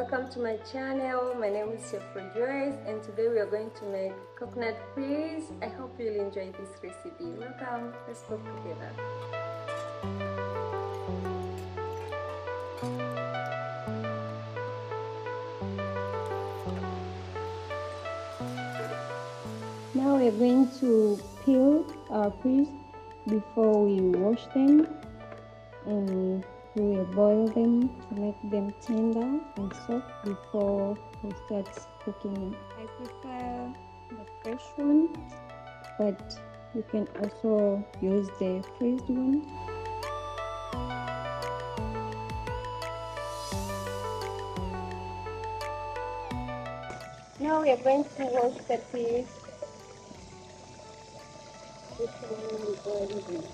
welcome to my channel. My name is Chef Joyce, and today we are going to make coconut peas. I hope you'll enjoy this recipe. Welcome, let's cook together. Now we're going to peel our peas before we wash them, and we will boil them to make them tender and soft before we start cooking. I prefer the fresh one, but you can also use the freezed one. Now we are going to wash the peas before we boil them.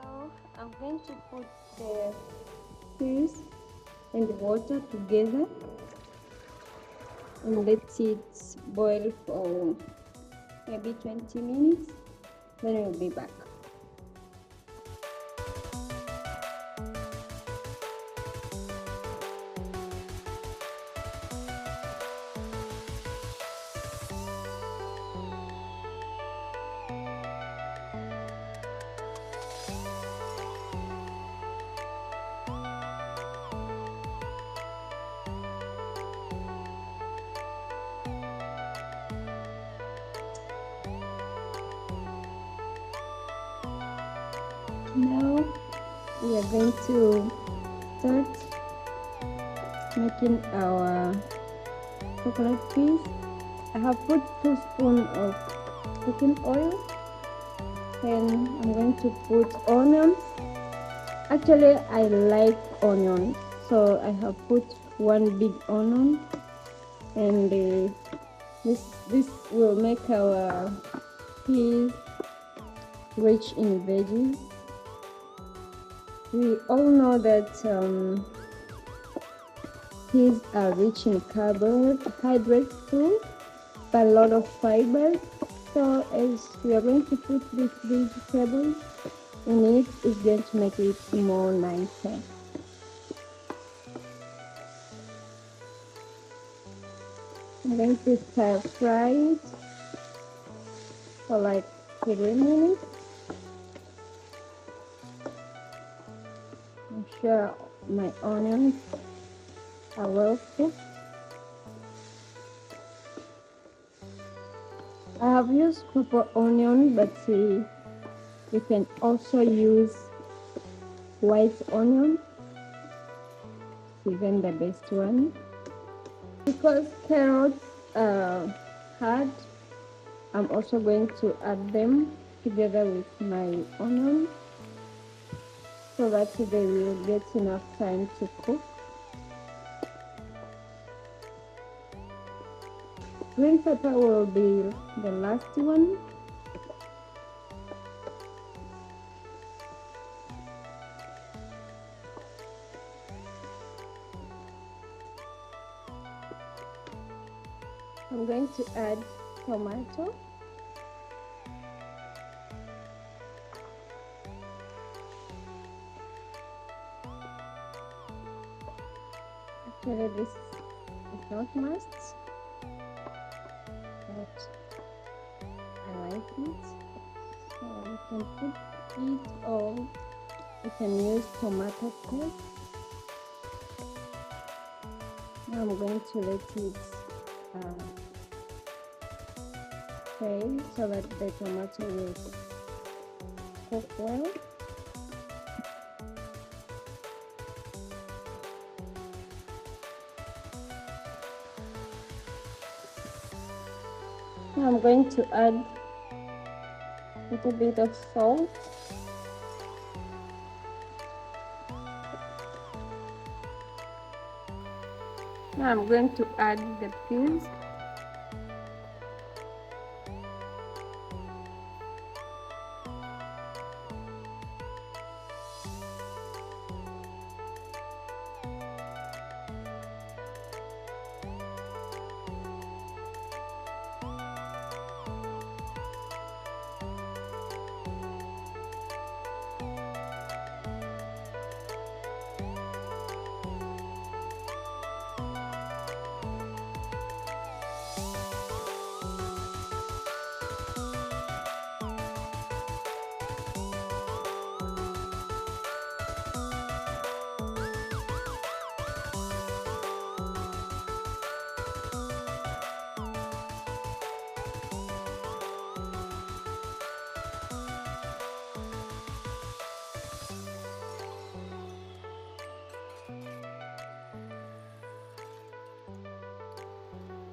Now I'm going to put the peas and the water together and let it boil for maybe 20 minutes. Then we'll be back. Now we are going to start making our coconut peas. I have put 2 spoons of cooking oil, and I'm going to put onions. Actually, I like onions, so I have put 1 big onion, and this will make our peas rich in veggies. We all know that peas are rich in carbohydrates too, but a lot of fiber. So as we are going to put these vegetables in it, it's going to make it more nicer. I'm going to stir fry it for like 3 minutes. I'm sure my onions are well cooked. I have used purple onion, but you can also use white onion, even the best one. Because carrots are hard, I'm also going to add them together with my onion so that they will get enough time to cook. Green pepper will be the last one. I'm going to add tomato. Actually, this is not must, but I like it. So you can put it, or you can use tomato paste. Now I'm going to let it fry so that the tomato will cook well. Now I'm going to add a little bit of salt. Now I'm going to add the peas.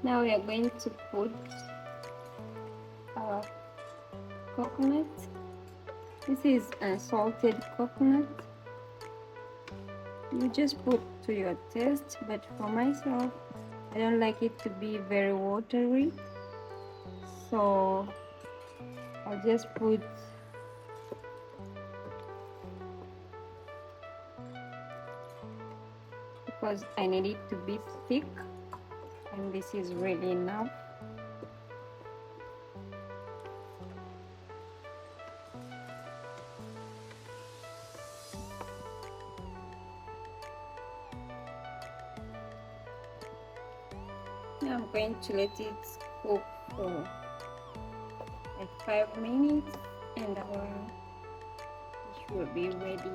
Now we are going to put our coconut. This is salted coconut. You just put to your taste, but for myself, I don't like it to be very watery, so I'll just put because I need it to be thick, and this is really enough. Now I'm going to let it cook for like 5 minutes, and our dish will be ready.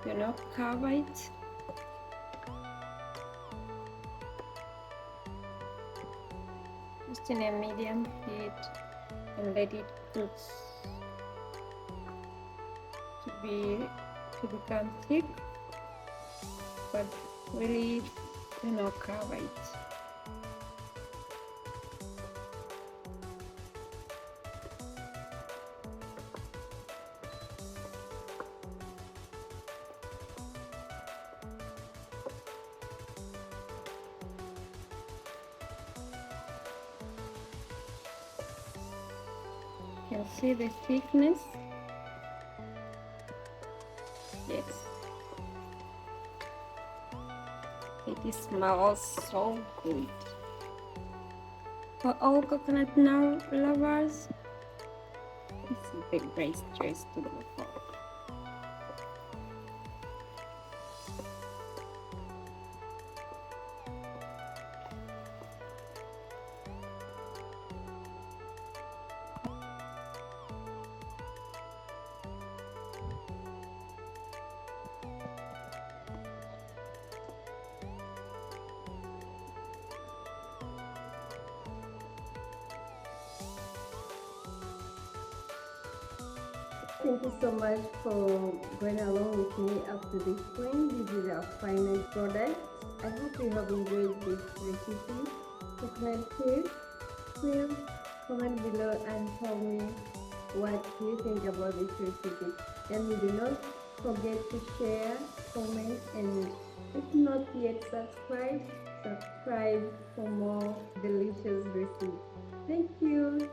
Do not cover it. Just in a medium heat and let it cook to become thick, but really do not cover it. You can see the thickness. Yes, it smells so good. For all coconut now lovers, this is the great choice to go for. Thank you so much for going along with me up to this point. This is our final product. I hope you have enjoyed this recipe. Coconut cake. Please comment below and tell me what you think about this recipe. And do not forget to share, comment, and if not yet subscribe for more delicious recipes. Thank you.